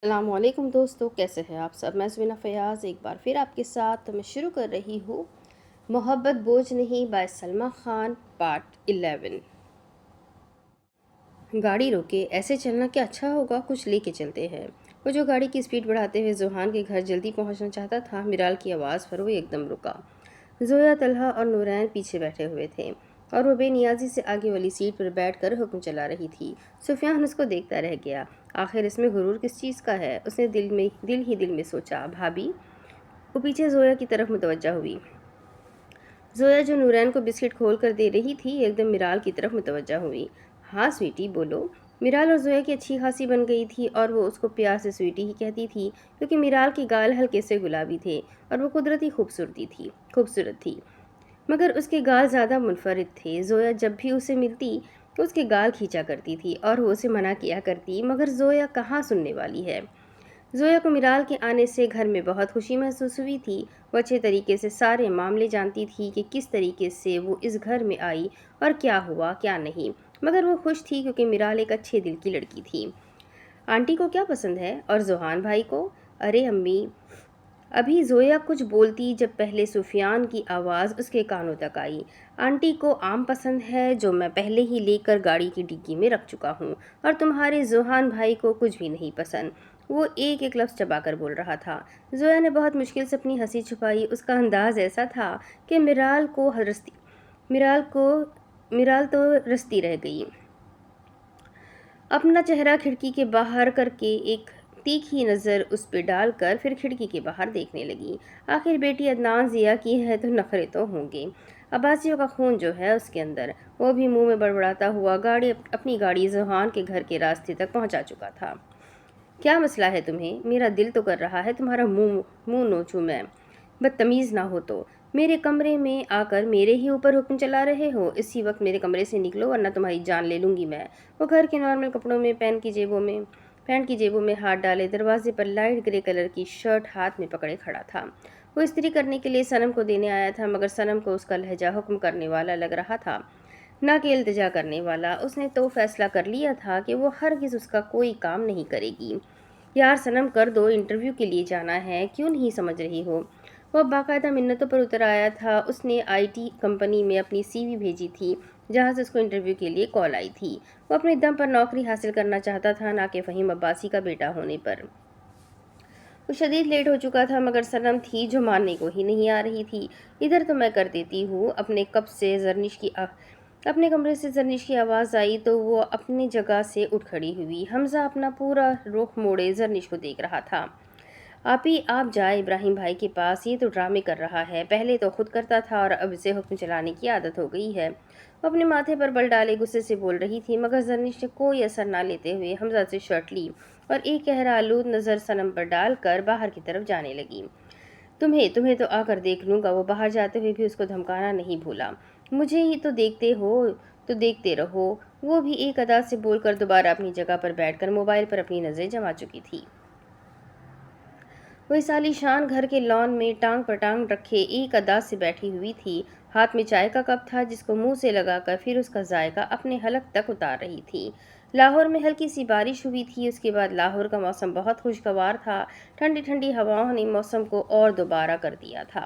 السلام علیکم دوستو، کیسے ہیں آپ سب؟ میں زوینہ فیاض ایک بار پھر آپ کے ساتھ تو میں شروع کر رہی ہوں محبت بوجھ نہیں بائی سلمیٰ خان پارٹ 11۔ گاڑی روکے، ایسے چلنا کیا اچھا ہوگا، کچھ لے کے چلتے ہیں۔ وہ جو گاڑی کی سپیڈ بڑھاتے ہوئے زوہان کے گھر جلدی پہنچنا چاہتا تھا، میرال کی آواز پر وہ ایک دم رکا۔ زویا، طلحہ اور نورین پیچھے بیٹھے ہوئے تھے اور وہ بے نیازی سے آگے والی سیٹ پر بیٹھ کر حکم چلا رہی تھی۔ سفیان اس کو دیکھتا رہ گیا۔ آخر اس میں غرور کس چیز کا ہے؟ اس نے دل میں سوچا۔ بھابھی؟ وہ پیچھے زویا کی طرف متوجہ ہوئی۔ زویا جو نورین کو بسکٹ کھول کر دے رہی تھی ایک دم میرال کی طرف متوجہ ہوئی۔ ہاں سویٹی، بولو۔ میرال اور زویا کی اچھی خاصی بن گئی تھی اور وہ اس کو پیار سے سویٹی ہی کہتی تھی، کیونکہ میرال کے گال ہلکے سے گلابی تھے اور وہ قدرتی خوبصورت تھی، مگر اس کے گال زیادہ منفرد تھے۔ زویا جب بھی اسے ملتی تو اس کے گال کھینچا کرتی تھی اور وہ اسے منع کیا کرتی، مگر زویا کہاں سننے والی ہے۔ زویا کو میرال کے آنے سے گھر میں بہت خوشی محسوس ہوئی تھی۔ وہ اچھے طریقے سے سارے معاملے جانتی تھی کہ کس طریقے سے وہ اس گھر میں آئی اور کیا ہوا کیا نہیں، مگر وہ خوش تھی کیونکہ میرال ایک اچھے دل کی لڑکی تھی۔ آنٹی کو کیا پسند ہے اور زوہان بھائی کو؟ ارے امی، ابھی زویا کچھ بولتی جب پہلے سفیان کی آواز اس کے کانوں تک آئی۔ آنٹی کو آم پسند ہے جو میں پہلے ہی لے کر گاڑی کی ڈگی میں رکھ چکا ہوں، اور تمہارے زوہان بھائی کو کچھ بھی نہیں پسند۔ وہ ایک ایک لفظ چبا کر بول رہا تھا۔ زویا نے بہت مشکل سے اپنی ہنسی چھپائی۔ اس کا انداز ایسا تھا کہ میرال تو رستی رہ گئی۔ اپنا چہرہ کھڑکی کے باہر کر کے ایک تیکھی نظر اس پہ ڈال کر پھر کھڑکی کے باہر دیکھنے لگی۔ آخر بیٹی عدنان ضیا کی ہے تو نخرے تو ہوں گے، عباسیوں کا خون جو ہے اس کے اندر۔ وہ بھی منہ میں بڑبڑاتا ہوا اپنی گاڑی زوہان کے گھر کے راستے تک پہنچا چکا تھا۔ کیا مسئلہ ہے تمہیں؟ میرا دل تو کر رہا ہے تمہارا منہ نوچوں میں، بدتمیز نہ ہو تو۔ میرے کمرے میں آ کر میرے ہی اوپر حکم چلا رہے ہو؟ اسی وقت میرے کمرے سے نکلو ورنہ تمہاری جان لے لوں گی میں۔ وہ گھر کے نارمل کپڑوں میں پینٹ کی جیبوں میں ہاتھ ڈالے دروازے پر لائٹ گرے کلر کی شرٹ ہاتھ میں پکڑے کھڑا تھا۔ وہ استری کرنے کے لیے صنم کو دینے آیا تھا، مگر صنم کو اس کا لہجہ حکم کرنے والا لگ رہا تھا، نہ کہ التجا کرنے والا۔ اس نے تو فیصلہ کر لیا تھا کہ وہ ہرگز اس کا کوئی کام نہیں کرے گی۔ یار صنم کر دو، انٹرویو کے لیے جانا ہے، کیوں نہیں سمجھ رہی ہو؟ وہ باقاعدہ منتوں پر اتر آیا تھا۔ اس نے IT کمپنی میں اپنی CV بھیجی تھی جہاں سے اس کو انٹرویو کے لیے کال آئی تھی۔ وہ اپنے دم پر نوکری حاصل کرنا چاہتا تھا، نہ کہ فہیم عباسی کا بیٹا ہونے پر۔ وہ شدید لیٹ ہو چکا تھا، مگر صنم تھی جو ماننے کو ہی نہیں آ رہی تھی۔ ادھر تو میں کر دیتی ہوں۔ اپنے کمرے سے زرنش کی آواز آئی تو وہ اپنی جگہ سے اٹھ کھڑی ہوئی۔ حمزہ اپنا پورا رخ موڑے زرنش کو دیکھ رہا تھا۔ آپی آپ جائے ابراہیم بھائی کے پاس، یہ تو ڈرامے کر رہا ہے، پہلے تو خود کرتا تھا اور اب اسے حکم چلانے کی عادت ہو گئی ہے۔ وہ اپنے ماتھے پر بل ڈالے غصے سے بول رہی تھی، مگر زرنش نے کوئی اثر نہ لیتے ہوئے حمزہ سے شرٹ لی اور ایک گہرا آلود نظر صنم پر ڈال کر باہر کی طرف جانے لگی۔ تمہیں تو آ کر دیکھ لوں گا۔ وہ باہر جاتے ہوئے بھی اس کو دھمکانا نہیں بھولا۔ مجھے ہی تو دیکھتے ہو تو دیکھتے رہو، وہ بھی ایک ادا سے بول کر دوبارہ اپنی جگہ پر بیٹھ کر موبائل پر اپنی نظریں جما چکی تھی۔ وہ اس عالیشان گھر کے لان میں ٹانگ پر ٹانگ رکھے ایک ادا سے بیٹھی ہوئی تھی۔ ہاتھ میں چائے کا کپ تھا جس کو منہ سے لگا کر پھر اس کا ذائقہ اپنے حلق تک اتار رہی تھی۔ لاہور میں ہلکی سی بارش ہوئی تھی۔ اس کے بعد لاہور کا موسم بہت خوشگوار تھا۔ ٹھنڈی ٹھنڈی ہواؤں نے موسم کو اور دوبارہ کر دیا تھا۔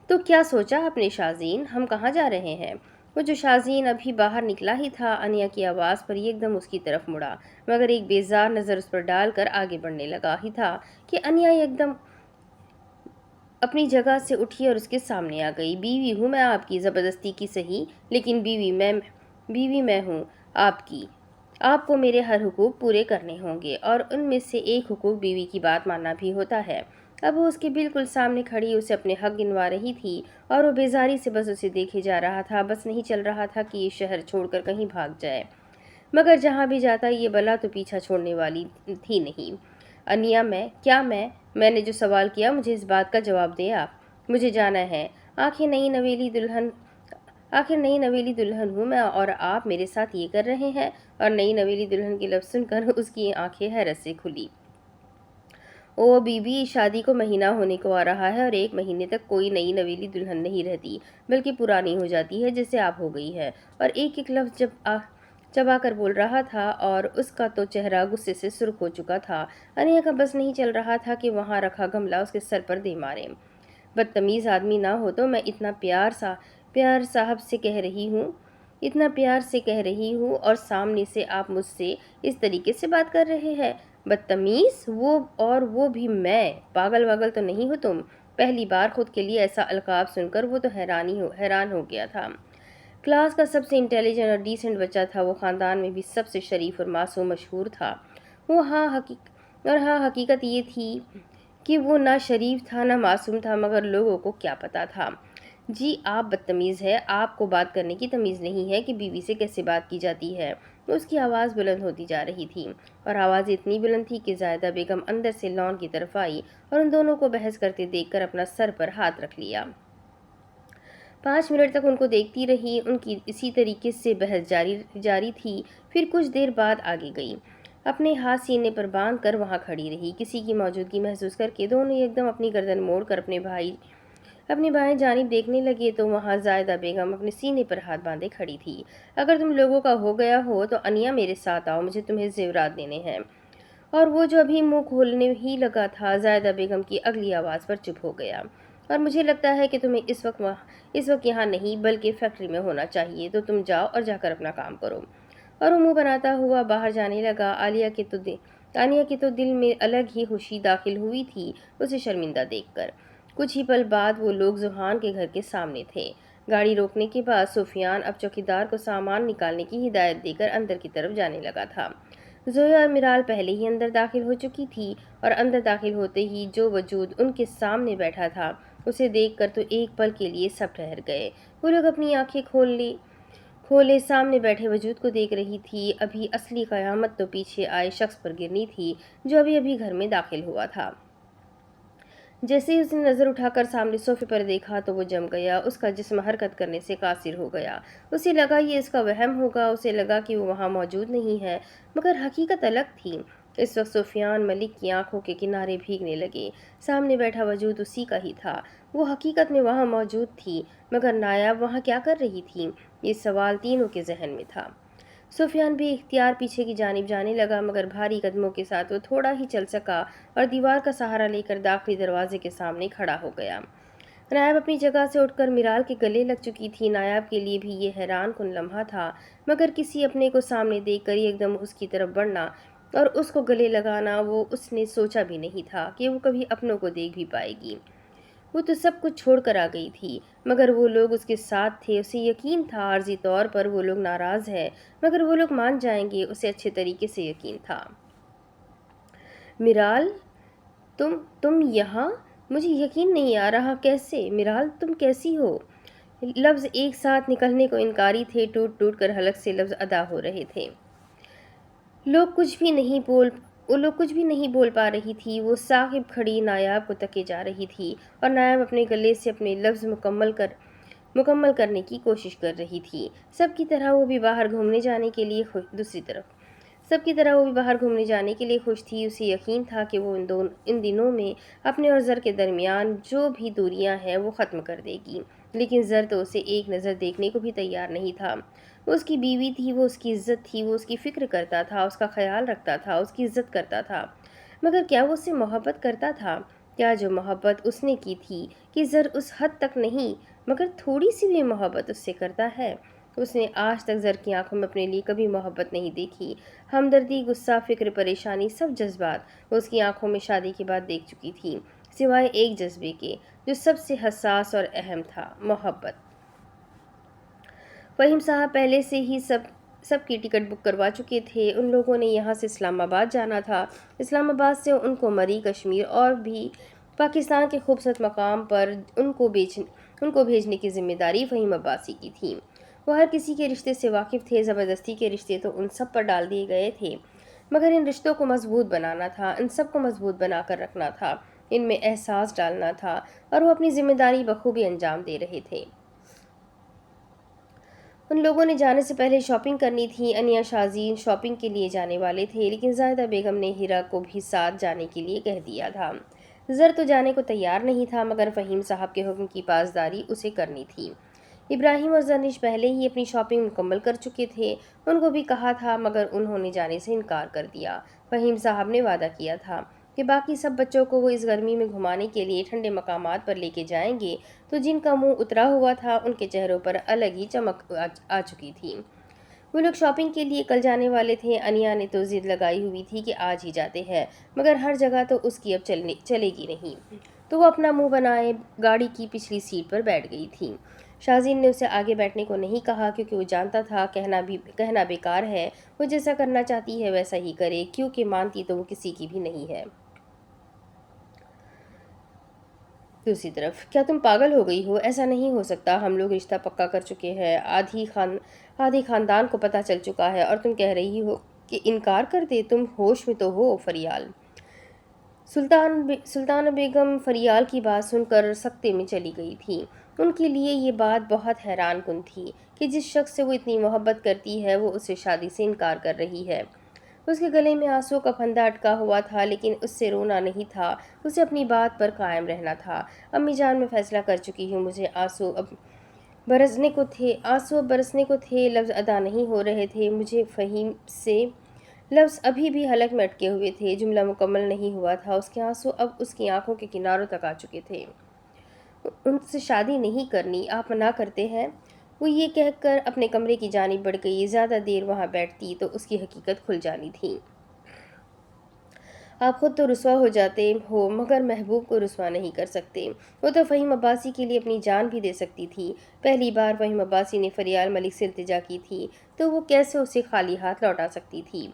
تو کیا سوچا آپ نے شازین؟ ہم کہاں جا رہے ہیں؟ وہ جو شازین ابھی باہر نکلا ہی تھا انیا کی آواز پر ایک دم اس کی طرف مڑا، مگر ایک بیزار نظر اس پر ڈال کر آگے بڑھنے لگا ہی تھا کہ انیا ایک دم اپنی جگہ سے اٹھی اور اس کے سامنے آ گئی۔ بیوی ہوں میں آپ کی، زبردستی کی صحیح، لیکن بیوی میں ہوں آپ کی۔ آپ کو میرے ہر حقوق پورے کرنے ہوں گے اور ان میں سے ایک حقوق بیوی کی بات ماننا بھی ہوتا ہے۔ اب وہ اس کے بالکل سامنے کھڑی اسے اپنے حق گنوا رہی تھی اور وہ بیزاری سے بس اسے دیکھے جا رہا تھا۔ بس نہیں چل رہا تھا کہ یہ شہر چھوڑ کر کہیں بھاگ جائے، مگر جہاں بھی جاتا یہ بلا تو پیچھا چھوڑنے والی تھی نہیں۔ انیا میں نے جو سوال کیا مجھے اس بات کا جواب دیں آپ۔ مجھے جانا ہے۔ آخر نئی نویلی دلہن ہوں میں اور آپ میرے ساتھ یہ کر رہے ہیں؟ اور نئی نویلی دلہن کے لفظ سن کر اس کی آنکھیں حیرت سے کھلی۔ او بی بی، شادی کو مہینہ ہونے کو آ رہا ہے اور ایک مہینے تک کوئی نئی نویلی دلہن نہیں رہتی، بلکہ پرانی ہو جاتی ہے جیسے آپ ہو گئی ہے۔ اور ایک ایک لفظ چبا کر بول رہا تھا اور اس کا تو چہرہ غصے سے سرخ ہو چکا تھا۔ انیا کا بس نہیں چل رہا تھا کہ وہاں رکھا گملہ اس کے سر پر دے مارے۔ بدتمیز آدمی نہ ہو تو میں اتنا پیار صاحب سے کہہ رہی ہوں، اتنا پیار سے کہہ رہی ہوں اور سامنے سے آپ مجھ سے اس طریقے سے بات کر رہے ہیں۔ بدتمیز؟ وہ بھی میں؟ پاگل واگل تو نہیں ہو تم؟ پہلی بار خود کے لیے ایسا القاب سن کر وہ تو حیران ہو گیا تھا۔ کلاس کا سب سے انٹیلیجنٹ اور ڈیسنٹ بچہ تھا وہ، خاندان میں بھی سب سے شریف اور معصوم مشہور تھا وہ۔ حقیقت یہ تھی کہ وہ نہ شریف تھا نہ معصوم تھا، مگر لوگوں کو کیا پتا تھا۔ جی آپ بدتمیز ہے، آپ کو بات کرنے کی تمیز نہیں ہے کہ بیوی سے کیسے بات کی جاتی ہے۔ اس کی آواز بلند ہوتی جا رہی تھی اور آواز اتنی بلند تھی کہ زاہدہ بیگم اندر سے لان کی طرف آئی اور ان دونوں کو بحث کرتے دیکھ کر اپنا سر پر ہاتھ رکھ لیا۔ 5 منٹ تک ان کو دیکھتی رہی، ان کی اسی طریقے سے بحث جاری تھی۔ پھر کچھ دیر بعد آگے گئی، اپنے ہاتھ سینے پر باندھ کر وہاں کھڑی رہی۔ کسی کی موجودگی محسوس کر کے دونوں ایک دم اپنی گردن موڑ کر اپنے بائیں جانب دیکھنے لگے تو وہاں زاہدہ بیگم اپنے سینے پر ہاتھ باندھے کھڑی تھی۔ اگر تم لوگوں کا ہو گیا ہو تو انیا میرے ساتھ آؤ، مجھے تمہیں زیورات دینے ہیں۔ اور وہ جو ابھی منہ کھولنے ہی لگا تھا، زاہدہ بیگم کی اگلی آواز پر چپ ہو گیا۔ اور مجھے لگتا ہے کہ تمہیں اس وقت یہاں نہیں بلکہ فیکٹری میں ہونا چاہیے، تو تم جاؤ اور جا کر اپنا کام کرو۔ اور وہ منہ بناتا ہوا باہر جانے لگا۔ انیا کے تو دل میں الگ ہی خوشی داخل ہوئی تھی اسے شرمندہ دیکھ کر۔ کچھ ہی پل بعد وہ لوگ ذوحان کے گھر کے سامنے تھے۔ گاڑی روکنے کے بعد سفیان اب چوکیدار کو سامان نکالنے کی ہدایت دے کر اندر کی طرف جانے لگا تھا۔ زویا اور میرال پہلے ہی اندر داخل ہو چکی تھی اور اندر داخل ہوتے ہی جو وجود ان کے سامنے بیٹھا تھا اسے دیکھ کر تو ایک پل کے لیے سب ٹھہر گئے۔ وہ لوگ اپنی آنکھیں کھولے سامنے بیٹھے وجود کو دیکھ رہی تھی۔ ابھی اصلی قیامت تو پیچھے آئے شخص پر گرنی تھی جو ابھی گھر میں داخل ہوا تھا۔ جیسے ہی اس نے نظر اٹھا کر سامنے صوفے پر دیکھا تو وہ جم گیا، اس کا جسم حرکت کرنے سے قاصر ہو گیا۔ اسے لگا یہ اس کا وہم ہوگا، اسے لگا کہ وہ وہاں موجود نہیں ہے، مگر حقیقت الگ تھی۔ اس وقت سفیان ملک کی آنکھوں کے کنارے بھیگنے لگے۔ سامنے بیٹھا وجود اسی کا ہی تھا، وہ حقیقت میں وہاں موجود تھی، مگر نایاب وہاں کیا کر رہی تھی؟ یہ سوال تینوں کے ذہن میں تھا۔ سفیان بھی اختیار پیچھے کی جانب جانے لگا، مگر بھاری قدموں کے ساتھ وہ تھوڑا ہی چل سکا اور دیوار کا سہارا لے کر داخلی دروازے کے سامنے کھڑا ہو گیا۔ نایاب اپنی جگہ سے اٹھ کر میرال کے گلے لگ چکی تھی۔ نایاب کے لیے بھی یہ حیران کن لمحہ تھا، مگر کسی اپنے کو سامنے دیکھ کر ایک دم اس کی طرف بڑھنا اور اس کو گلے لگانا، وہ اس نے سوچا بھی نہیں تھا کہ وہ کبھی اپنوں کو دیکھ بھی پائے گی۔ وہ تو سب کچھ چھوڑ کر آ گئی تھی، مگر وہ لوگ اس کے ساتھ تھے۔ اسے یقین تھا عارضی طور پر وہ لوگ ناراض ہیں، مگر وہ لوگ مان جائیں گے، اسے اچھے طریقے سے یقین تھا۔ میرال تم یہاں؟ مجھے یقین نہیں آ رہا، کیسے؟ میرال تم کیسی ہو؟ لفظ ایک ساتھ نکلنے کو انکاری تھے، ٹوٹ ٹوٹ کر حلق سے لفظ ادا ہو رہے تھے۔ لوگ کچھ بھی نہیں بول پا رہی تھی۔ وہ ثاقب کھڑی نایاب کو تکے جا رہی تھی اور نایاب اپنے گلے سے اپنے لفظ مکمل کرنے کی کوشش کر رہی تھی۔ سب کی طرح وہ بھی باہر گھومنے جانے کے لیے خوش تھی۔ اسے یقین تھا کہ وہ ان دنوں میں اپنے اور زر کے درمیان جو بھی دوریاں ہیں وہ ختم کر دے گی، لیکن زر تو اسے ایک نظر دیکھنے کو بھی تیار نہیں تھا۔ وہ اس کی بیوی تھی، وہ اس کی عزت تھی، وہ اس کی فکر کرتا تھا، اس کا خیال رکھتا تھا، اس کی عزت کرتا تھا، مگر کیا وہ اس سے محبت کرتا تھا؟ کیا جو محبت اس نے کی تھی کہ زر اس حد تک نہیں، مگر تھوڑی سی بھی محبت اس سے کرتا ہے؟ اس نے آج تک زر کی آنکھوں میں اپنے لیے کبھی محبت نہیں دیکھی۔ ہمدردی، غصہ، فکر، پریشانی، سب جذبات وہ اس کی آنکھوں میں شادی کے بعد دیکھ چکی تھی، سوائے ایک جذبے کے جو سب سے حساس اور اہم تھا، محبت۔ فہیم صاحب پہلے سے ہی سب کی ٹکٹ بک کروا چکے تھے۔ ان لوگوں نے یہاں سے اسلام آباد جانا تھا۔ اسلام آباد سے ان کو مری، کشمیر اور بھی پاکستان کے خوبصورت مقام پر ان کو بھیجنے کی ذمہ داری فہیم عباسی کی تھی۔ وہ ہر کسی کے رشتے سے واقف تھے، زبردستی کے رشتے تو ان سب پر ڈال دیے گئے تھے، مگر ان رشتوں کو مضبوط بنانا تھا، ان سب کو مضبوط بنا کر رکھنا تھا، ان میں احساس ڈالنا تھا، اور وہ اپنی ذمہ داری بخوبی انجام دے رہے تھے۔ ان لوگوں نے جانے سے پہلے شاپنگ کرنی تھی۔ انیا شازین شاپنگ کے لیے جانے والے تھے، لیکن زاہدہ بیگم نے ہیرا کو بھی ساتھ جانے کے لیے کہہ دیا تھا۔ زر تو جانے کو تیار نہیں تھا، مگر فہیم صاحب کے حکم کی پاسداری اسے کرنی تھی۔ ابراہیم اور زنیش پہلے ہی اپنی شاپنگ مکمل کر چکے تھے، ان کو بھی کہا تھا مگر انہوں نے جانے سے انکار کر دیا۔ فہیم صاحب نے وعدہ کیا تھا کہ باقی سب بچوں کو وہ اس گرمی میں گھمانے کے لیے ٹھنڈے مقامات پر لے کے جائیں گے، تو جن کا منہ اترا ہوا تھا ان کے چہروں پر الگ ہی چمک آ چکی تھی۔ وہ لوگ شاپنگ کے لیے کل جانے والے تھے۔ انیا نے تو ضد لگائی ہوئی تھی کہ آج ہی جاتے ہیں، مگر ہر جگہ تو اس کی اب چلے گی نہیں، تو وہ اپنا منہ بنائے گاڑی کی پچھلی سیٹ پر بیٹھ گئی تھی۔ شاہزین نے اسے آگے بیٹھنے کو نہیں کہا کیونکہ وہ جانتا تھا کہنا بیکار ہے، وہ جیسا کرنا چاہتی ہے ویسا ہی کرے، کیونکہ مانتی تو وہ کسی کی بھی نہیں ہے۔ دوسری طرف، کیا تم پاگل ہو گئی ہو؟ ایسا نہیں ہو سکتا، ہم لوگ رشتہ پکا کر چکے ہیں، آدھی خاندان کو پتہ چل چکا ہے، اور تم کہہ رہی ہو کہ انکار کر دے؟ تم ہوش میں تو ہو؟ فریال سلطانہ بیگم فریال کی بات سن کر سکتے میں چلی گئی تھی۔ ان کے لیے یہ بات بہت حیران کن تھی کہ جس شخص سے وہ اتنی محبت کرتی ہے وہ اسے شادی سے انکار کر رہی ہے۔ اس کے گلے میں آنسوں کا پھندا اٹکا ہوا تھا، لیکن اس سے رونا نہیں تھا، اسے اپنی بات پر قائم رہنا تھا۔ امی جان، میں فیصلہ کر چکی ہوں، مجھے آنسو اب برسنے کو تھے، لفظ ادا نہیں ہو رہے تھے مجھے فہیم سے، لفظ ابھی بھی حلق میں اٹکے ہوئے تھے، جملہ مکمل نہیں ہوا تھا، اس کے آنسو اب اس کی آنکھوں کے کناروں تک آ چکے تھے۔ ان سے شادی نہیں کرنی، آپ منع کرتے ہیں؟ وہ یہ کہہ کر اپنے کمرے کی جانب بڑھ گئی۔ زیادہ دیر وہاں بیٹھتی تو اس کی حقیقت کھل جانی تھی۔ آپ خود تو رسوا ہو جاتے ہو، مگر محبوب کو رسوا نہیں کر سکتے۔ وہ تو فہیم عباسی کے لیے اپنی جان بھی دے سکتی تھی۔ پہلی بار فہیم عباسی نے فریال ملک سے التجا کی تھی تو وہ کیسے اسے خالی ہاتھ لوٹا سکتی تھی؟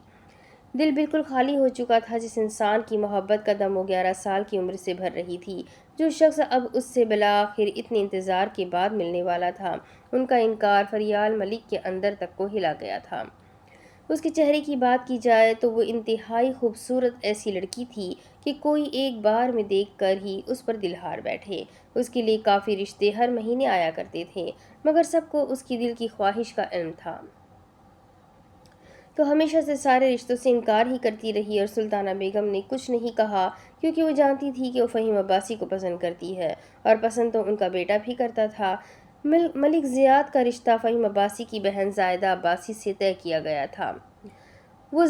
دل بالکل خالی ہو چکا تھا۔ جس انسان کی محبت کا دم وہ 11 سال کی عمر سے بھر رہی تھی، جو شخص اب اس سے بالآخر اتنے انتظار کے بعد ملنے والا تھا، ان کا انکار فریال ملک کے اندر تک کو ہلا گیا تھا۔ اس کے چہرے کی بات کی جائے تو وہ انتہائی خوبصورت ایسی لڑکی تھی کہ کوئی ایک بار میں دیکھ کر ہی اس پر دل ہار بیٹھے۔ اس کے لیے کافی رشتے ہر مہینے آیا کرتے تھے، مگر سب کو اس کی دل کی خواہش کا علم تھا، تو ہمیشہ سے سارے رشتوں سے انکار ہی کرتی رہی، اور سلطانہ بیگم نے کچھ نہیں کہا کیونکہ وہ جانتی تھی کہ وہ فہیم عباسی کو پسند کرتی ہے، اور پسند تو ان کا بیٹا بھی کرتا تھا۔ ملک زیاد کا رشتہ فہیم عباسی کی بہن زائدہ عباسی سے طے کیا گیا تھا۔ وہ اور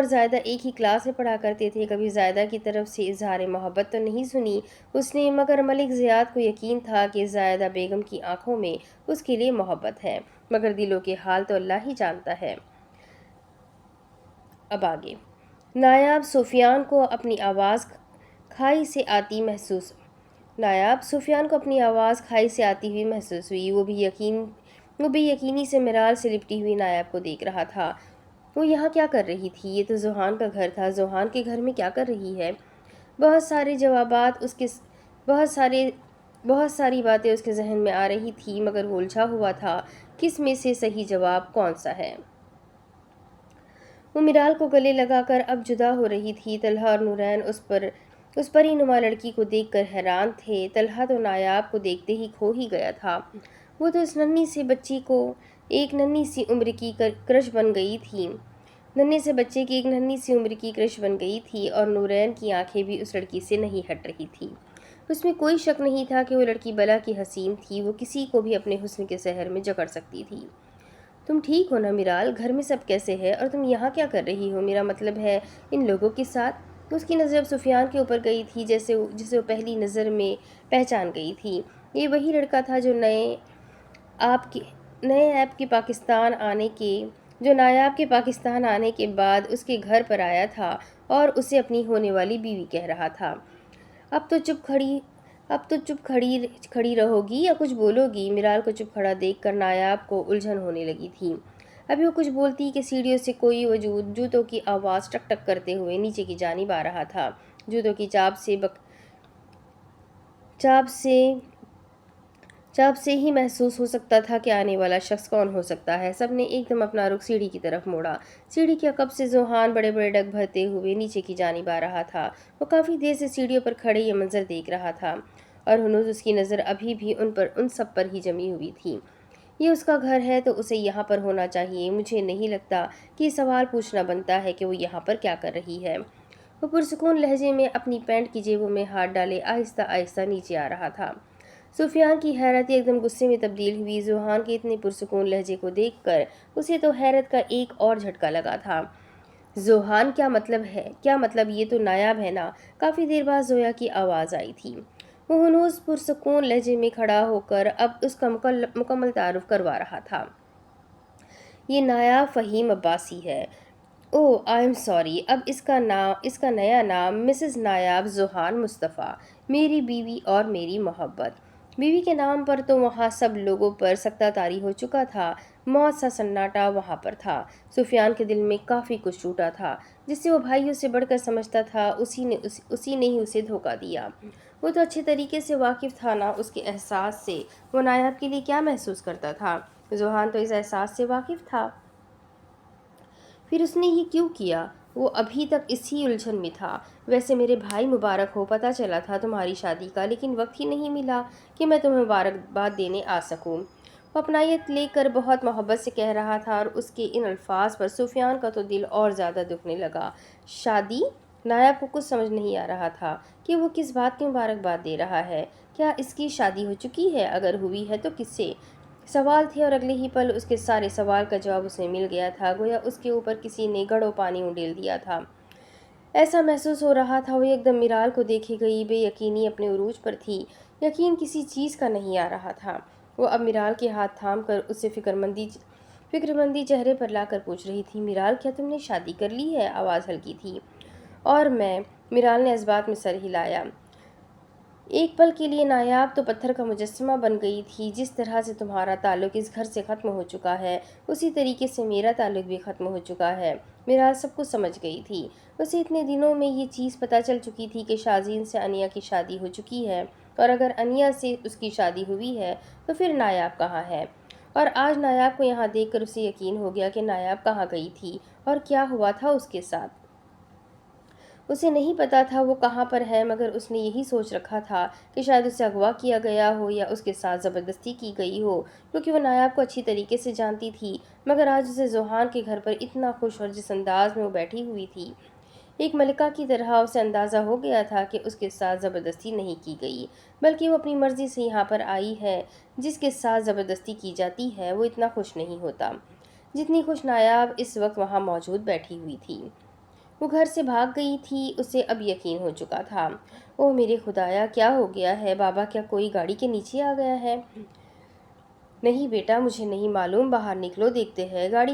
زائدہ ایک ہی کلاس میں پڑھا کرتے تھے۔ کبھی زائدہ کی طرف سے اظہار محبت تو نہیں سنی اس نے، مگر ملک زیاد کو یقین تھا کہ زائدہ بیگم کی آنکھوں میں اس کے لیے محبت ہے، مگر دلوں کے حال تو اللہ ہی جانتا ہے۔ اب آگے، نایاب سفیان کو اپنی آواز کھائی سے آتی ہوئی محسوس ہوئی۔ وہ بے یقینی سے مرال سے لپٹی ہوئی نایاب کو دیکھ رہا تھا۔ وہ یہاں کیا کر رہی تھی؟ یہ تو زوہان کا گھر تھا، زوہان کے گھر میں کیا کر رہی ہے؟ بہت ساری باتیں اس کے ذہن میں آ رہی تھی، مگر وہ الجھا ہوا تھا، کس میں سے صحیح جواب کون سا ہے؟ وہ میرال کو گلے لگا کر اب جدا ہو رہی تھی۔ طلحہ اور نورین اس پری نما لڑکی کو دیکھ کر حیران تھے۔ طلحہ تو نایاب کو دیکھتے ہی کھو ہی گیا تھا۔ وہ تو اس ننھی سے بچی کو ایک ننھی سی عمر کی کرش بن گئی تھی۔ اور نورین کی آنکھیں بھی اس لڑکی سے نہیں ہٹ رہی تھی۔ اس میں کوئی شک نہیں تھا کہ وہ لڑکی بلا کی حسین تھی، وہ کسی کو بھی اپنے حسن کے سحر میں جکڑ سکتی تھی۔ تم ٹھیک ہو نا میرال؟ گھر میں سب کیسے ہے؟ اور تم یہاں کیا کر رہی ہو؟ میرا مطلب ہے ان لوگوں کے ساتھ۔ اس کی نظر اب سفیان کے اوپر گئی تھی، جسے وہ پہلی نظر میں پہچان گئی تھی۔ یہ وہی لڑکا تھا جو نایاب کے پاکستان آنے کے بعد اس کے گھر پر آیا تھا اور اسے اپنی ہونے والی بیوی کہہ رہا تھا۔ اب تو چپ کھڑی رہو گی یا کچھ بولو گی؟ میرال کو چپ کھڑا دیکھ کر نایاب کو الجھن ہونے لگی تھی۔ ابھی وہ کچھ بولتی کہ سیڑھیوں سے کوئی وجود جوتوں کی آواز ٹک ٹک کرتے ہوئے نیچے کی جانب آ رہا تھا۔ جوتوں کی چاپ سے ہی محسوس ہو سکتا تھا کہ آنے والا شخص کون ہو سکتا ہے۔ سب نے ایک دم اپنا رخ سیڑھی کی طرف موڑا۔ سیڑھی کے عقب سے زوہان بڑے بڑے ڈگ بھرتے ہوئے نیچے کی جانب آ رہا تھا۔ وہ کافی دیر سے سیڑھیوں پر کھڑے یہ منظر دیکھ رہا تھا، اور ہنوز اس کی نظر ابھی بھی ان سب پر ہی جمی ہوئی تھی۔ یہ اس کا گھر ہے تو اسے یہاں پر ہونا چاہیے۔ مجھے نہیں لگتا کہ یہ سوال پوچھنا بنتا ہے کہ وہ یہاں پر کیا کر رہی ہے۔ وہ پرسکون لہجے میں اپنی پینٹ کی جیبوں میں ہاتھ ڈالے آہستہ آہستہ نیچے آ رہا تھا۔ سفیان کی حیرت ایک دم غصے میں تبدیل ہوئی۔ ذوحان کے اتنے پرسکون لہجے کو دیکھ کر اسے تو حیرت کا ایک اور جھٹکا لگا تھا۔ ذوحان کیا مطلب ہے؟ کیا مطلب؟ یہ تو نایاب ہے نا؟ کافی دیر بعد زویا کی آواز آئی تھی۔ وہ ہنوز پرسکون لہجے میں کھڑا ہو کر اب اس کا مکمل تعارف کروا رہا تھا۔ یہ نایاب فہیم عباسی ہے۔ اوہ آئی ایم سوری، اب اس کا نیا نام مسز نایاب ذوحان مصطفیٰ، میری بیوی اور میری محبت۔ بیوی کے نام پر تو وہاں سب لوگوں پر سکتہ طاری ہو چکا تھا۔ موت سا سناٹا وہاں پر تھا۔ سفیان کے دل میں کافی کچھ ٹوٹا تھا، جس سے وہ بھائیوں سے بڑھ کر سمجھتا تھا اسی نے ہی اسے دھوکہ دیا۔ وہ تو اچھے طریقے سے واقف تھا نا اس کے احساس سے، وہ نایاب کے لیے کیا محسوس کرتا تھا۔ ذوحان تو اس احساس سے واقف تھا۔ پھر اس نے یہ کیوں کیا؟ وہ ابھی تک اسی الجھن میں تھا۔ ویسے میرے بھائی مبارک ہو، پتہ چلا تھا تمہاری شادی کا، لیکن وقت ہی نہیں ملا کہ میں تمہیں مبارکباد دینے آ سکوں۔ وہ اپنائیت لے کر بہت محبت سے کہہ رہا تھا اور اس کے ان الفاظ پر سفیان کا تو دل اور زیادہ دکھنے لگا۔ شادی؟ نایاب کو کچھ سمجھ نہیں آ رہا تھا کہ وہ کس بات کی مبارکباد دے رہا ہے۔ کیا اس کی شادی ہو چکی ہے؟ اگر ہوئی ہے تو کس سے؟ سوال تھے اور اگلے ہی پل اس کے سارے سوال کا جواب اسے مل گیا تھا، گویا اس کے اوپر کسی نے گڑھو پانی انڈیل دیا تھا۔ ایسا محسوس ہو رہا تھا وہ ایک دم میرال کو دیکھے گئی بے یقینی اپنے عروج پر تھی۔ یقین کسی چیز کا نہیں آ رہا تھا۔ وہ اب میرال کے ہاتھ تھام کر اسے فکرمندی چہرے پر لا کر پوچھ رہی تھی، میرال کیا تم نے شادی کر لی ہے؟ آواز ہلکی تھی۔ اور میں؟ میرال نے اس بات میں سر ہلایا۔ ایک پل کے لیے نایاب تو پتھر کا مجسمہ بن گئی تھی۔ جس طرح سے تمہارا تعلق اس گھر سے ختم ہو چکا ہے، اسی طریقے سے میرا تعلق بھی ختم ہو چکا ہے۔ میرال سب کچھ سمجھ گئی تھی۔ اسے اتنے دنوں میں یہ چیز پتہ چل چکی تھی کہ شازین سے انیا کی شادی ہو چکی ہے، اور اگر انیا سے اس کی شادی ہوئی ہے تو پھر نایاب کہاں ہے؟ اور آج نایاب کو یہاں دیکھ کر اسے یقین ہو گیا کہ نایاب کہاں گئی تھی اور کیا ہوا تھا اس کے ساتھ۔ اسے نہیں پتا تھا وہ کہاں پر ہے، مگر اس نے یہی سوچ رکھا تھا کہ شاید اسے اغوا کیا گیا ہو یا اس کے ساتھ زبردستی کی گئی ہو، کیونکہ وہ نایاب کو اچھی طریقے سے جانتی تھی۔ مگر آج اسے ذوحان کے گھر پر اتنا خوش اور جس انداز میں وہ بیٹھی ہوئی تھی، ایک ملکہ کی طرح اسے اندازہ ہو گیا تھا کہ اس کے ساتھ زبردستی نہیں کی گئی، بلکہ وہ اپنی مرضی سے یہاں پر آئی ہے۔ جس کے ساتھ زبردستی کی جاتی ہے وہ اتنا خوش نہیں ہوتا جتنی خوش نایاب اس وقت وہاں موجود بیٹھی ہوئی تھی۔ وہ گھر سے بھاگ گئی تھی، اسے اب یقین ہو چکا تھا۔ اوہ میرے خدایا، کیا ہو گیا ہے؟ بابا کیا کوئی گاڑی کے نیچے آ گیا ہے؟ نہیں بیٹا، مجھے نہیں معلوم، باہر نکلو دیکھتے ہیں۔ گاڑی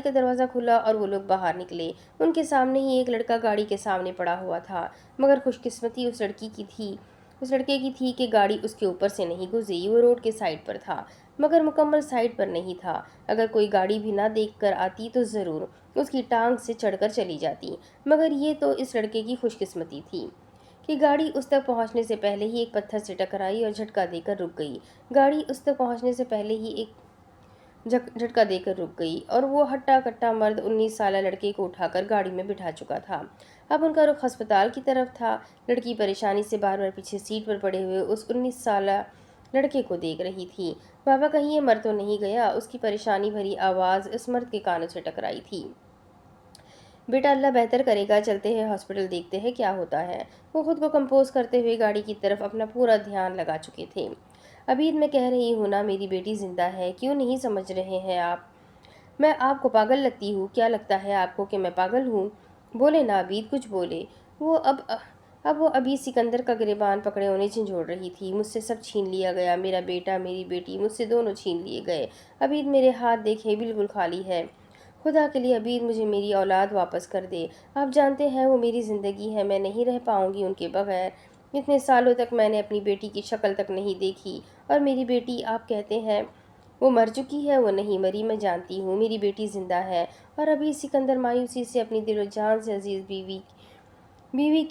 کا دروازہ کھلا اور وہ لوگ باہر نکلے۔ ان کے سامنے ہی ایک لڑکا گاڑی کے سامنے پڑا ہوا تھا، مگر خوش قسمتی اس لڑکے کی تھی کہ گاڑی اس کے اوپر سے نہیں گزری۔ وہ روڈ کے سائڈ پر تھا، مگر مکمل سائڈ پر نہیں تھا۔ اگر کوئی گاڑی بھی نہ دیکھ کر آتی تو ضرور اس کی ٹانگ سے چڑھ کر چلی جاتی، مگر یہ تو اس لڑکے کی خوش قسمتی تھی کہ گاڑی اس تک پہنچنے سے پہلے ہی ایک پتھر سے ٹکرائی اور جھٹکا دے کر رک گئی۔ گاڑی اس تک پہنچنے سے پہلے ہی ایک جھٹکا دے کر رک گئی اور وہ ہٹا کٹا مرد 19 سالہ لڑکے کو اٹھا کر گاڑی میں بٹھا چکا تھا۔ اب ان کا رخ ہسپتال کی طرف تھا۔ لڑکی پریشانی سے بار بار پیچھے سیٹ پر پڑے ہوئے اس 19 سالہ لڑکے کو دیکھ رہی تھی۔ بابا کہیں یہ مر تو نہیں گیا؟ اس کی پریشانی بھری آواز اس مرد کے کانوں سے ٹکرائی تھی۔ بیٹا اللہ بہتر کرے گا، چلتے ہیں ہاسپٹل، دیکھتے ہیں کیا ہوتا ہے۔ وہ خود کو کمپوز کرتے ہوئے گاڑی کی طرف اپنا پورا دھیان لگا چکے تھے۔ عبید میں کہہ رہی ہوں نا، میری بیٹی زندہ ہے، کیوں نہیں سمجھ رہے ہیں آپ؟ میں آپ کو پاگل لگتی ہوں؟ کیا لگتا ہے آپ کو کہ میں پاگل ہوں؟ بولے نا عبید، کچھ بولے۔ وہ ابھی سکندر کا گریبان پکڑے انہیں جھنجھوڑ رہی تھی۔ مجھ سے سب چھین لیا گیا، میرا بیٹا، میری بیٹی، مجھ سے دونوں چھین لیے گئے۔ عبید میرے ہاتھ دیکھیں، بالکل خالی ہے۔ خدا کے لیے عبید مجھے میری اولاد واپس کر دے۔ آپ جانتے ہیں وہ میری زندگی ہے، میں نہیں رہ پاؤں گی ان کے بغیر۔ اتنے سالوں تک میں نے اپنی بیٹی کی شکل تک نہیں دیکھی، اور میری بیٹی آپ کہتے ہیں وہ مر چکی ہے؟ وہ نہیں مری، میں جانتی ہوں، میری بیٹی زندہ ہے۔ اور ابھی سکندر مایوسی سے اپنی دل و جان سے عزیز بیوی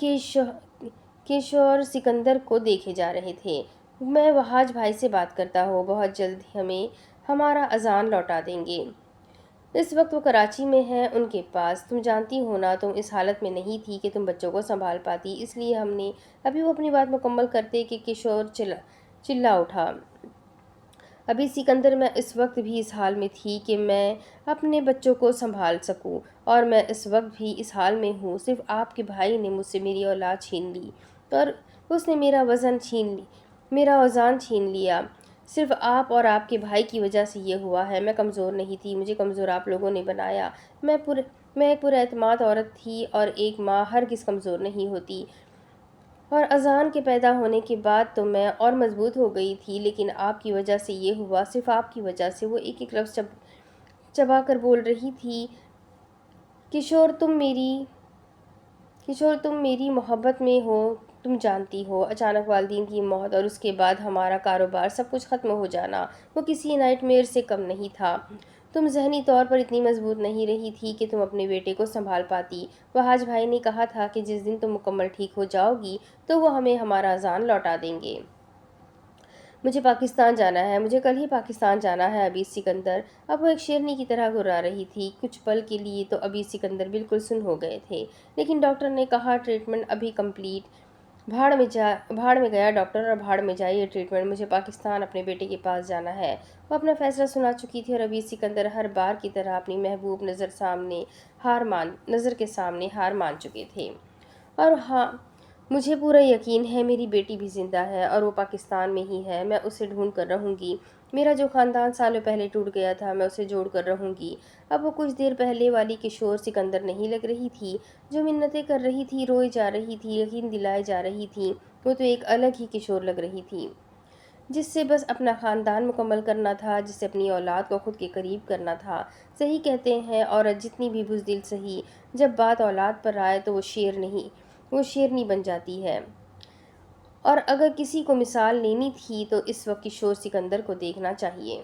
کے شوہر سکندر کو دیکھے جا رہے تھے۔ میں وہاج بھائی سے بات کرتا ہوں، بہت جلد ہمیں ہمارا اذان لوٹا دیں گے۔ اس وقت وہ کراچی میں ہیں، ان کے پاس۔ تم جانتی ہو نا، تم اس حالت میں نہیں تھی کہ تم بچوں کو سنبھال پاتی، اس لیے ہم نے… ابھی وہ اپنی بات مکمل کرتے کہ کشور چلا اٹھا۔ ابھی سکندر، میں اس وقت بھی اس حال میں تھی کہ میں اپنے بچوں کو سنبھال سکوں، اور میں اس وقت بھی اس حال میں ہوں۔ صرف آپ کے بھائی نے مجھ سے میری اولاد چھین لی، اور اس نے میرا وزن چھین میرا اوزان چھین لیا۔ صرف آپ اور آپ کے بھائی کی وجہ سے یہ ہوا ہے۔ میں کمزور نہیں تھی، مجھے کمزور آپ لوگوں نے بنایا۔ میں ایک پر اعتماد عورت تھی اور ایک ماں ہرگز کمزور نہیں ہوتی۔ اور اذان کے پیدا ہونے کے بعد تو میں اور مضبوط ہو گئی تھی، لیکن آپ کی وجہ سے یہ ہوا، صرف آپ کی وجہ سے۔ وہ ایک ایک لفظ چبا کر بول رہی تھی۔ کشور تم میری محبت میں ہو، تم جانتی ہو۔ اچانک والدین کی موت اور اس کے بعد ہمارا کاروبار، سب کچھ ختم ہو جانا، وہ کسی نائٹ میئر سے کم نہیں تھا۔ تم ذہنی طور پر اتنی مضبوط نہیں رہی تھی کہ تم اپنے بیٹے کو سنبھال پاتی۔ وہاج بھائی نے کہا تھا کہ جس دن تم مکمل ٹھیک ہو جاؤ گی تو وہ ہمیں ہمارا اذان لوٹا دیں گے۔ مجھے پاکستان جانا ہے، مجھے کل ہی پاکستان جانا ہے ابی سکندر۔ اب وہ ایک شیرنی کی طرح گھرا رہی تھی۔ کچھ پل کے لیے تو ابی سکندر بالکل سن ہو گئے تھے، لیکن ڈاکٹر نے کہا ٹریٹمنٹ ابھی کمپلیٹ۔ بھاڑ میں گیا ڈاکٹر، اور بھاڑ میں جائے یہ ٹریٹمنٹ۔ مجھے پاکستان اپنے بیٹے کے پاس جانا ہے۔ وہ اپنا فیصلہ سنا چکی تھی اور ابی سکندر ہر بار کی طرح اپنی محبوب نظر کے سامنے ہار مان چکے تھے۔ اور ہاں، مجھے پورا یقین ہے میری بیٹی بھی زندہ ہے اور وہ پاکستان میں ہی ہے۔ میں اسے ڈھونڈ کر رہوں گی۔ میرا جو خاندان سالوں پہلے ٹوٹ گیا تھا، میں اسے جوڑ کر رہوں گی۔ اب وہ کچھ دیر پہلے والی کشور سکندر نہیں لگ رہی تھی، جو منتیں کر رہی تھی، روئی جا رہی تھی، یقین دلائے جا رہی تھی۔ وہ تو ایک الگ ہی کشور لگ رہی تھی، جس سے بس اپنا خاندان مکمل کرنا تھا، جس سے اپنی اولاد کو خود کے قریب کرنا تھا۔ صحیح کہتے ہیں عورت جتنی بھی بزدل سہی، جب بات اولاد پر آئے تو وہ شیرنی بن جاتی ہے۔ اور اگر کسی کو مثال لینی تھی تو اس وقت کشور سکندر کو دیکھنا چاہیے۔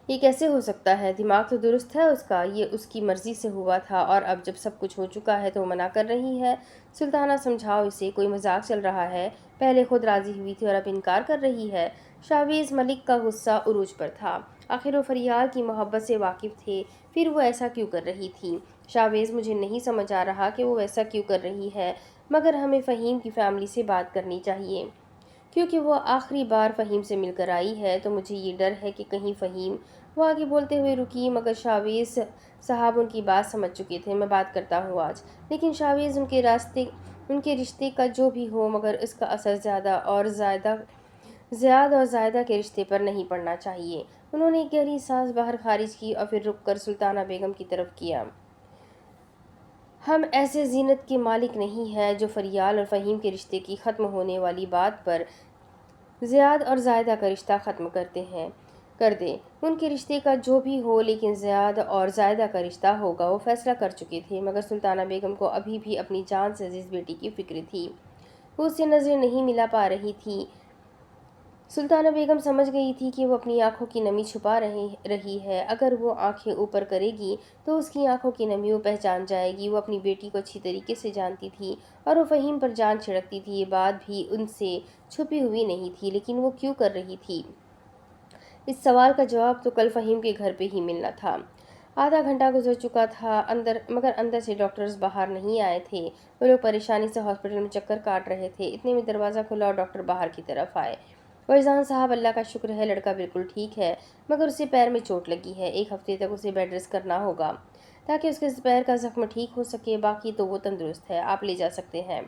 یہ کیسے ہو سکتا ہے؟ دماغ تو درست ہے اس کا۔ یہ اس کی مرضی سے ہوا تھا اور اب جب سب کچھ ہو چکا ہے تو وہ منع کر رہی ہے۔ سلطانہ سمجھاؤ اسے، کوئی مذاق چل رہا ہے۔ پہلے خود راضی ہوئی تھی اور اب انکار کر رہی ہے۔ شاویز ملک کا غصہ عروج پر تھا۔ آخر وہ فریال کی محبت سے واقف تھے، پھر وہ ایسا کیوں کر رہی تھی؟ شاویز، مجھے نہیں سمجھ آ رہا کہ وہ ایسا کیوں کر رہی ہے، مگر ہمیں فہیم کی فیملی سے بات کرنی چاہیے، کیونکہ وہ آخری بار فہیم سے مل کر آئی ہے، تو مجھے یہ ڈر ہے کہ کہیں فہیم۔ وہ آگے بولتے ہوئے رکی، مگر شاویز صاحب ان کی بات سمجھ چکے تھے۔ میں بات کرتا ہوں آج، لیکن شاویز ان کے رشتے کا جو بھی ہو، مگر اس کا اثر زیاد اور زائدہ کے رشتے پر نہیں پڑنا چاہیے۔ انہوں نے ایک گہری سانس باہر خارج کی اور پھر رک کر سلطانہ بیگم کی طرف کیا۔ ہم ایسے زینت کے مالک نہیں ہیں جو فریال اور فہیم کے رشتے کی ختم ہونے والی بات پر زیاد اور زائدہ کا رشتہ ختم کر دیں۔ ان کے رشتے کا جو بھی ہو، لیکن زیاد اور زائدہ کا رشتہ ہوگا، وہ فیصلہ کر چکے تھے۔ مگر سلطانہ بیگم کو ابھی بھی اپنی جان سے عزیز بیٹی کی فکر تھی۔ وہ اس سے نظریں نہیں ملا پا رہی تھی۔ سلطانہ بیگم سمجھ گئی تھی کہ وہ اپنی آنکھوں کی نمی چھپا رہی ہے۔ اگر وہ آنکھیں اوپر کرے گی تو اس کی آنکھوں کی نمی وہ پہچان جائے گی۔ وہ اپنی بیٹی کو اچھی طریقے سے جانتی تھی اور وہ فہیم پر جان چھڑکتی تھی۔ یہ بات بھی ان سے چھپی ہوئی نہیں تھی، لیکن وہ کیوں کر رہی تھی؟ اس سوال کا جواب تو کل فہیم کے گھر پہ ہی ملنا تھا۔ آدھا گھنٹہ گزر چکا تھا، مگر اندر سے ڈاکٹرز باہر نہیں آئے تھے۔ وہ لوگ پریشانی سے ہاسپٹل میں چکر کاٹ رہے تھے۔ اتنے میں دروازہ کھلا اور ڈاکٹر باہر کی طرف آئے۔ وجدان صاحب، اللہ کا شکر ہے لڑکا بالکل ٹھیک ہے، مگر اسے پیر میں چوٹ لگی ہے۔ 1 ہفتے تک اسے بیڈ ریسٹ کرنا ہوگا تاکہ اس کے پیر کا زخم ٹھیک ہو سکے، باقی تو وہ تندرست ہے، آپ لے جا سکتے ہیں۔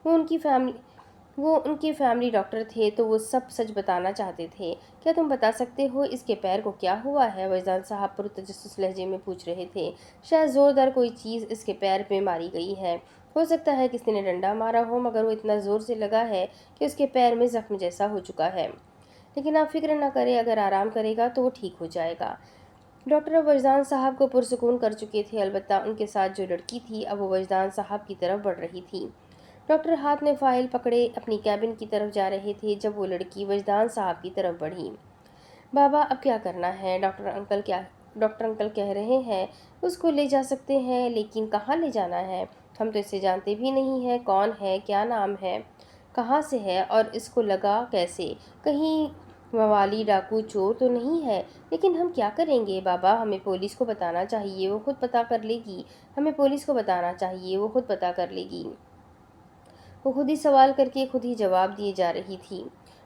وہ ان کے فیملی ڈاکٹر تھے تو وہ سب سچ بتانا چاہتے تھے۔ کیا تم بتا سکتے ہو اس کے پیر کو کیا ہوا ہے؟ وجدان صاحب پرتجسس لہجے میں پوچھ رہے تھے۔ شاید زوردار کوئی چیز اس کے پیر میں ماری گئی ہے۔ ہو سکتا ہے کسی نے ڈنڈا مارا ہو، مگر وہ اتنا زور سے لگا ہے کہ اس کے پیر میں زخم جیسا ہو چکا ہے۔ لیکن آپ فکر نہ کریں، اگر آرام کرے گا تو وہ ٹھیک ہو جائے گا۔ ڈاکٹر اب وجدان صاحب کو پرسکون کر چکے تھے، البتہ ان کے ساتھ جو لڑکی تھی اب وہ وجدان صاحب کی طرف بڑھ رہی تھی۔ ڈاکٹر ہاتھ میں فائل پکڑے اپنی کیبن کی طرف جا رہے تھے جب وہ لڑکی وجدان صاحب کی طرف بڑھی۔ بابا، اب کیا کرنا ہے؟ ڈاکٹر انکل کہہ رہے ہیں اس کو لے جا سکتے ہیں، لیکن کہاں لے جانا ہے؟ ہم تو اسے جانتے بھی نہیں ہیں، کون ہے، کیا نام ہے، کہاں سے ہے اور اس کو لگا کیسے؟ کہیں موالی ڈاکو چور تو نہیں ہے؟ لیکن ہم کیا کریں گے بابا؟ ہمیں پولیس کو بتانا چاہیے، وہ خود پتہ کر لے گی۔ ہمیں پولیس کو بتانا چاہیے، وہ خود پتہ کر لے گی۔ وہ خود ہی سوال کر کے خود ہی جواب دیے جا رہی تھی۔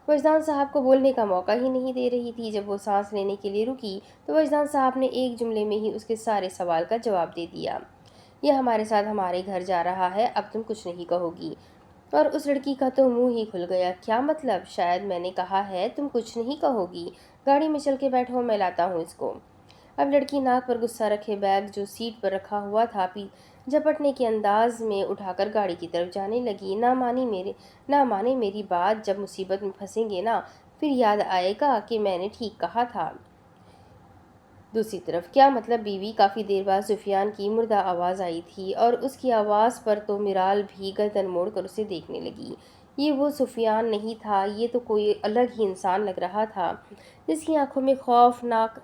وجدان صاحب کو بولنے کا موقع ہی نہیں دے رہی تھی۔ جب وہ سانس لینے کے لیے رکی تو وجدان صاحب نے ایک جملے میں ہی اس کے سارے سوال کا جواب دے دیا۔ یہ ہمارے ساتھ ہمارے گھر جا رہا ہے، اب تم کچھ نہیں کہو گی۔ اور اس لڑکی کا تو منہ ہی کھل گیا۔ کیا مطلب؟ شاید میں نے کہا ہے تم کچھ نہیں کہو گی۔ گاڑی میں چل کے بیٹھو، میں لاتا ہوں اس کو۔ اب لڑکی ناک پر غصہ رکھے بیگ جو سیٹ پر رکھا ہوا تھا جھپٹنے کے انداز میں اٹھا کر گاڑی کی طرف جانے لگی۔ نہ مانے میری بات، جب مصیبت میں پھنسیں گے نا پھر یاد آئے گا کہ میں نے ٹھیک کہا تھا۔ دوسری طرف کیا مطلب بیوی؟ کافی دیر بعد سفیان کی مردہ آواز آئی تھی اور اس کی آواز پر تو میرال بھی گردن موڑ کر اسے دیکھنے لگی۔ یہ وہ سفیان نہیں تھا، یہ تو کوئی الگ ہی انسان لگ رہا تھا جس کی آنکھوں میں خوفناک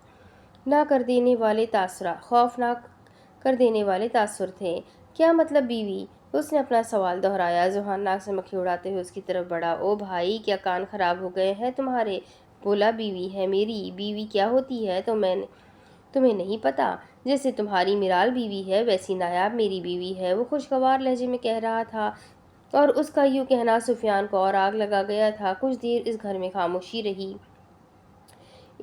کر دینے والے تاثر تھے۔ کیا مطلب بیوی؟ اس نے اپنا سوال دہرایا۔ ذوحان ناک سے مکھی اڑاتے ہوئے اس کی طرف بڑھا۔ او بھائی، کیا کان خراب ہو گئے ہیں تمہارے؟ بولا بیوی ہے میری۔ بیوی کیا ہوتی ہے تمہیں نہیں پتا؟ جیسے تمہاری میرال بیوی ہے ویسی نایاب میری بیوی ہے، وہ خوشگوار لہجے میں کہہ رہا تھا، اور اس کا یوں کہنا سفیان کو اور آگ لگا گیا تھا۔ کچھ دیر اس گھر میں خاموشی رہی۔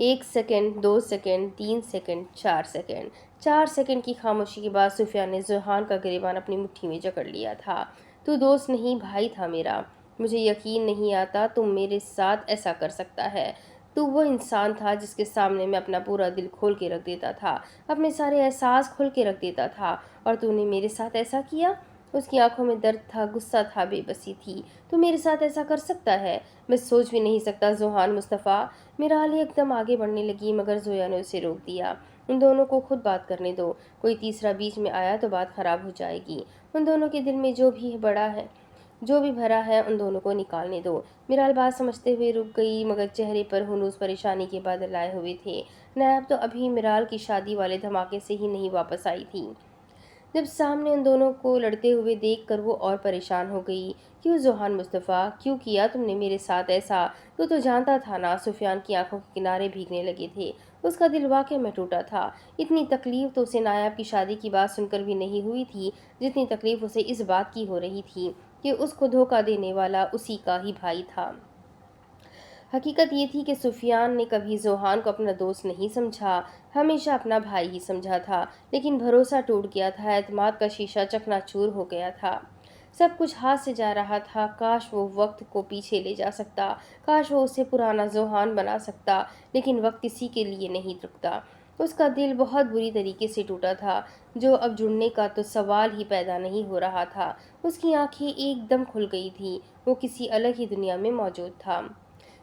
1 second, 2 second, 3 second, 4 second. 4 second کی خاموشی کے بعد سفیان نے ذوحان کا گریبان اپنی مٹھی میں جکڑ لیا تھا۔ تو دوست نہیں، بھائی تھا میرا۔ مجھے یقین نہیں آتا تم میرے ساتھ ایسا کر سکتا ہے۔ تو وہ انسان تھا جس کے سامنے میں اپنا پورا دل کھول کے رکھ دیتا تھا، اپنے سارے احساس کھول کے رکھ دیتا تھا، اور تو نے میرے ساتھ ایسا کیا؟ اس کی آنکھوں میں درد تھا، غصہ تھا، بے بسی تھی۔ تو میرے ساتھ ایسا کر سکتا ہے؟ میں سوچ بھی نہیں سکتا ذوحان مصطفیٰ۔ میرال ایک دم آگے بڑھنے لگی مگر زویا نے اسے روک دیا۔ ان دونوں کو خود بات کرنے دو، کوئی تیسرا بیچ میں آیا تو بات خراب ہو جائے گی۔ ان دونوں کے دل میں جو بھی بھرا ہے ان دونوں کو نکالنے دو۔ میرال بات سمجھتے ہوئے رک گئی مگر چہرے پر ہنوز پریشانی کے بادل آئے ہوئے تھے۔ نائب تو ابھی میرال کی شادی والے دھماکے سے ہی نہیں واپس آئی تھی۔ جب سامنے ان دونوں کو لڑتے ہوئے دیکھ کر وہ اور پریشان ہو گئی۔ کیوں ذوحان مصطفیٰ، کیوں کیا تم نے میرے ساتھ ایسا؟ تو جانتا تھا نا؟ سفیان کی آنکھوں کے کنارے بھیگنے لگے تھے۔ اس کا دل واقعہ میں ٹوٹا تھا۔ اتنی تکلیف تو اسے نایاب کی شادی کی بات سن کر بھی نہیں ہوئی تھی جتنی تکلیف اسے اس بات کی ہو رہی تھی کہ اس کو دھوکہ دینے والا اسی کا ہی بھائی تھا۔ حقیقت یہ تھی کہ سفیان نے کبھی ذوحان کو اپنا دوست نہیں سمجھا، ہمیشہ اپنا بھائی ہی سمجھا تھا، لیکن بھروسہ ٹوٹ گیا تھا، اعتماد کا شیشہ چکنا چور ہو گیا تھا، سب کچھ ہاتھ سے جا رہا تھا۔ کاش وہ وقت کو پیچھے لے جا سکتا، کاش وہ اسے پرانا ذوحان بنا سکتا، لیکن وقت کسی کے لیے نہیں رکتا۔ اس کا دل بہت بری طریقے سے ٹوٹا تھا، جو اب جڑنے کا تو سوال ہی پیدا نہیں ہو رہا تھا۔ اس کی آنکھیں ایک دم کھل گئی تھیں، وہ کسی الگ ہی دنیا میں موجود تھا۔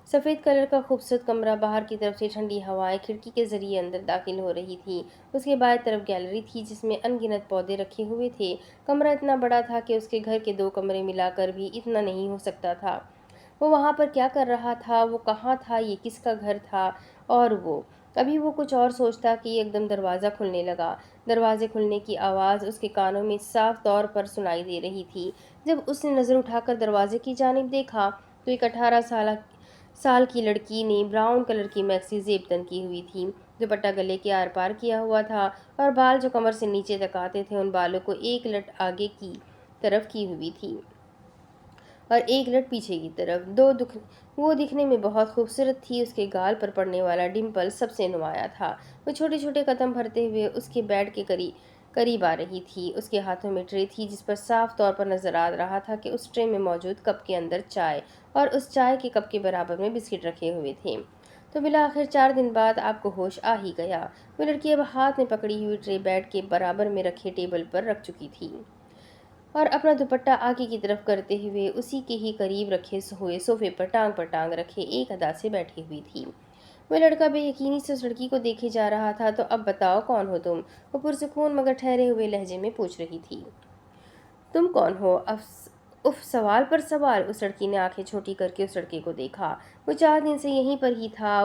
سفید کلر کا خوبصورت کمرہ، باہر کی طرف سے ٹھنڈی ہوائیں کھڑکی کے ذریعے اندر داخل ہو رہی تھی۔ اس کے بائیں طرف گیلری تھی جس میں ان گنت پودے رکھے ہوئے تھے۔ کمرہ اتنا بڑا تھا کہ اس کے گھر کے 2 کمرے ملا کر بھی اتنا نہیں ہو سکتا تھا۔ وہ وہاں پر کیا کر رہا تھا؟ وہ کہاں تھا؟ یہ کس کا گھر تھا؟ اور وہ ابھی وہ کچھ اور سوچتا کہ ایک دم دروازہ کھلنے لگا۔ دروازے کھلنے کی آواز اس کے کانوں میں صاف طور پر سنائی دے رہی تھی۔ جب اس نے نظر اٹھا کر دروازے کی جانب دیکھا تو ایک 18 سال کی لڑکی نے براؤن کلر کی میکسی زیب تن کی ہوئی تھی، دوپٹہ گلے کے آر پار کیا ہوا تھا، اور بال جو کمر سے نیچے تک آتے تھے ان بالوں کو ایک لٹ آگے کی طرف کی ہوئی تھی اور ایک لٹ پیچھے کی طرف۔ وہ دکھنے میں بہت خوبصورت تھی۔ اس کے گال پر پڑنے والا ڈمپل سب سے نمایاں تھا۔ وہ چھوٹے چھوٹے قدم بھرتے ہوئے اس کے بیڈ کے قریب آ رہی تھی۔ اس کے ہاتھوں میں ٹرے تھی جس پر صاف طور پر نظر آ رہا تھا کہ اس ٹرے میں موجود کپ کے اندر چائے اور اس چائے کے کپ کے برابر میں بسکٹ رکھے ہوئے تھے۔ تو بالآخر 4 دن بعد آپ کو ہوش آ ہی گیا۔ وہ لڑکی اب ہاتھ میں پکڑی ہوئی ٹرے بیڈ کے برابر میں رکھے ٹیبل پر رکھ چکی تھی اور اپنا دوپٹہ آگے کی طرف کرتے ہوئے اسی کے ہی قریب رکھے ہوئے صوفے پر ٹانگ رکھے ایک ادا سے بیٹھی ہوئی تھی۔ وہ لڑکا بے یقینی سے اس لڑکی کو دیکھے جا رہا تھا۔ تو اب بتاؤ کون ہو تم؟ وہ پرسکون مگر ٹھہرے ہوئے لہجے میں پوچھ رہی تھی۔ تم کون ہو؟ اف سوال پر سوال۔ اس لڑکی نے آنکھیں چھوٹی کر کے اس لڑکے کو دیکھا۔ وہ 4 دن سے یہیں پر ہی تھا۔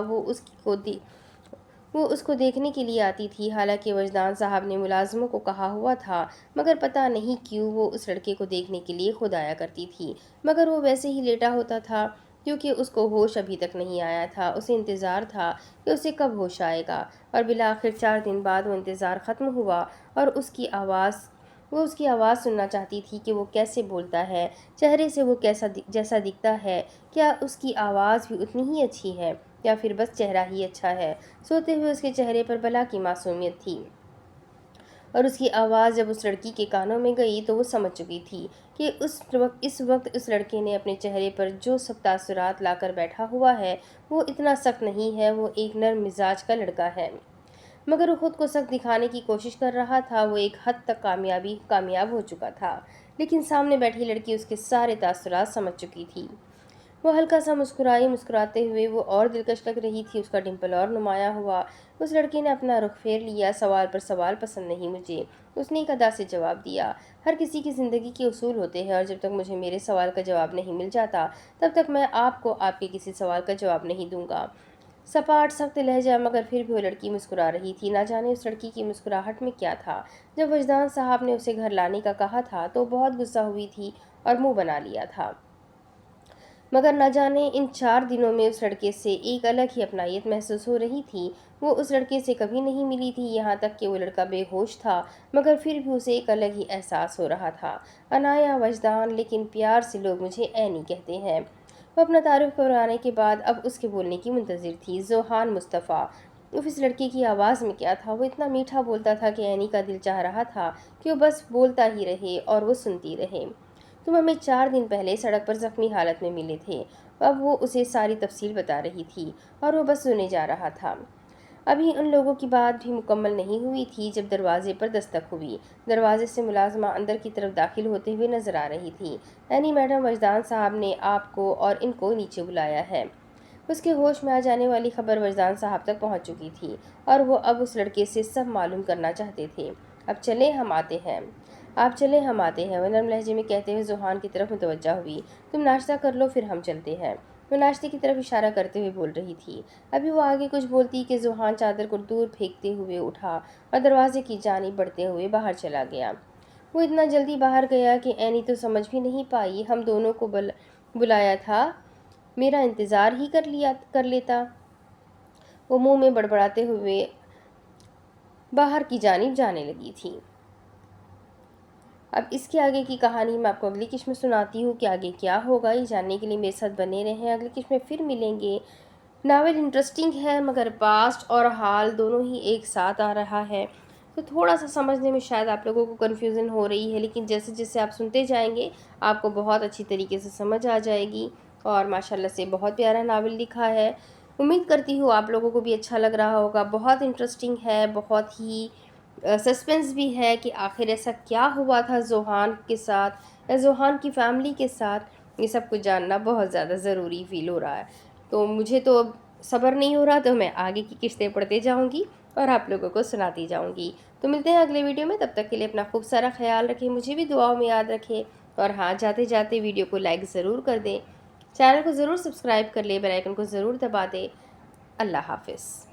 وہ اس کو دیکھنے کے لیے آتی تھی، حالانکہ وجدان صاحب نے ملازموں کو کہا ہوا تھا، مگر پتہ نہیں کیوں وہ اس لڑکے کو دیکھنے کے لیے خود آیا کرتی تھی، مگر وہ ویسے ہی لیٹا ہوتا تھا کیونکہ اس کو ہوش ابھی تک نہیں آیا تھا۔ اسے انتظار تھا کہ اسے کب ہوش آئے گا، اور بالآخر 4 دن بعد وہ انتظار ختم ہوا اور وہ اس کی آواز سننا چاہتی تھی کہ وہ کیسے بولتا ہے، چہرے سے وہ جیسا دکھتا ہے، کیا اس کی آواز بھی اتنی ہی اچھی ہے یا پھر بس چہرہ ہی اچھا ہے؟ سوتے ہوئے اس کے چہرے پر بلا کی معصومیت تھی اور اس کی آواز جب اس لڑکی کے کانوں میں گئی تو وہ سمجھ چکی تھی کہ اس وقت اس لڑکے نے اپنے چہرے پر جو سب تاثرات لا کر بیٹھا ہوا ہے وہ اتنا سخت نہیں ہے، وہ ایک نرم مزاج کا لڑکا ہے۔ مگر وہ خود کو سخت دکھانے کی کوشش کر رہا تھا، وہ ایک حد تک کامیاب ہو چکا تھا، لیکن سامنے بیٹھی لڑکی اس کے سارے تاثرات سمجھ چکی تھی۔ وہ ہلکا سا مسکرائی، مسکراتے ہوئے وہ اور دلکش لگ رہی تھی، اس کا ڈمپل اور نمایاں ہوا۔ اس لڑکی نے اپنا رخ پھیر لیا۔ سوال پر سوال پسند نہیں مجھے، اس نے ایک ادا سے جواب دیا۔ ہر کسی کی زندگی کے اصول ہوتے ہیں، اور جب تک مجھے میرے سوال کا جواب نہیں مل جاتا تب تک میں آپ کو آپ کے کسی سوال کا جواب نہیں دوں گا۔ سپاٹ سخت لہجہ، مگر پھر بھی وہ لڑکی مسکرا رہی تھی۔ نہ جانے اس لڑکی کی مسکراہٹ میں کیا تھا۔ جب وجدان صاحب نے اسے گھر لانے کا کہا تھا تو بہت غصہ ہوئی تھی اور منہ بنا لیا تھا، مگر نہ جانے ان 4 دنوں میں اس لڑکے سے ایک الگ ہی اپنائیت محسوس ہو رہی تھی۔ وہ اس لڑکے سے کبھی نہیں ملی تھی، یہاں تک کہ وہ لڑکا بے ہوش تھا، مگر پھر بھی اسے ایک الگ ہی احساس ہو رہا تھا۔ عنایا، وجدان، لیکن پیار سے لوگ مجھے اینی کہتے ہیں۔ وہ اپنا تعارف کرانے کے بعد اب اس کے بولنے کی منتظر تھی۔ ذوحان مصطفیٰ۔ اس لڑکے کی آواز میں کیا تھا؟ وہ اتنا میٹھا بولتا تھا کہ اینی کا دل چاہ رہا تھا کہ وہ بس بولتا ہی رہے اور وہ سنتی رہے۔ تم ہمیں 4 دن پہلے سڑک پر زخمی حالت میں ملے تھے۔ اب وہ اسے ساری تفصیل بتا رہی تھی اور وہ بس سنے جا رہا تھا۔ ابھی ان لوگوں کی بات بھی مکمل نہیں ہوئی تھی جب دروازے پر دستک ہوئی۔ دروازے سے ملازمہ اندر کی طرف داخل ہوتے ہوئے نظر آ رہی تھی۔ اینی میڈم، وجدان صاحب نے آپ کو اور ان کو نیچے بلایا ہے۔ اس کے ہوش میں آ جانے والی خبر وجدان صاحب تک پہنچ چکی تھی اور وہ اب اس لڑکے سے سب معلوم کرنا چاہتے تھے۔ اب چلیں ہم آتے ہیں۔ آپ چلیں ہم آتے ہیں، وہ نرم لہجے میں کہتے ہوئے ذوحان کی طرف متوجہ ہوئی۔ تم ناشتہ کر لو پھر ہم چلتے ہیں۔ وہ ناشتے کی طرف اشارہ کرتے ہوئے بول رہی تھی۔ ابھی وہ آگے کچھ بولتی کہ ذوحان چادر کو دور پھینکتے ہوئے اٹھا اور دروازے کی جانب بڑھتے ہوئے باہر چلا گیا۔ وہ اتنا جلدی باہر گیا کہ اینی تو سمجھ بھی نہیں پائی۔ ہم دونوں کو بلایا تھا، میرا انتظار ہی کر لیتا۔ وہ منہ میں بڑبڑاتے ہوئے باہر کی جانب جانے لگی تھی۔ اب اس کے آگے کی کہانی میں آپ کو اگلی قسط میں سناتی ہوں کہ آگے کیا ہوگا۔ یہ جاننے کے لیے میرے ساتھ بنے رہیں، اگلی قسط میں پھر ملیں گے۔ ناول انٹرسٹنگ ہے، مگر پاسٹ اور حال دونوں ہی ایک ساتھ آ رہا ہے، تو تھوڑا سا سمجھنے میں شاید آپ لوگوں کو کنفیوژن ہو رہی ہے، لیکن جیسے جیسے آپ سنتے جائیں گے آپ کو بہت اچھی طریقے سے سمجھ آ جائے گی۔ اور ماشاءاللہ سے بہت پیارا ناول لکھا ہے۔ امید کرتی ہوں آپ لوگوں کو بھی اچھا لگ رہا ہوگا۔ بہت انٹرسٹنگ ہے، بہت ہی سسپنس بھی ہے کہ آخر ایسا کیا ہوا تھا ذوحان کے ساتھ یا ذوحان کی فیملی کے ساتھ۔ یہ سب کچھ جاننا بہت زیادہ ضروری فیل ہو رہا ہے، تو مجھے تو صبر نہیں ہو رہا، تو میں آگے کی قسطیں پڑھتے جاؤں گی اور آپ لوگوں کو سناتی جاؤں گی۔ تو ملتے ہیں اگلے ویڈیو میں، تب تک کے لیے اپنا خوب سارا خیال رکھیں، مجھے بھی دعاؤں میں یاد رکھیں، اور ہاں جاتے جاتے ویڈیو کو لائک ضرور کر دیں، چینل کو ضرور سبسکرائب کر لیں، بیل آئیکن کو ضرور دبا دیں۔ اللہ حافظ۔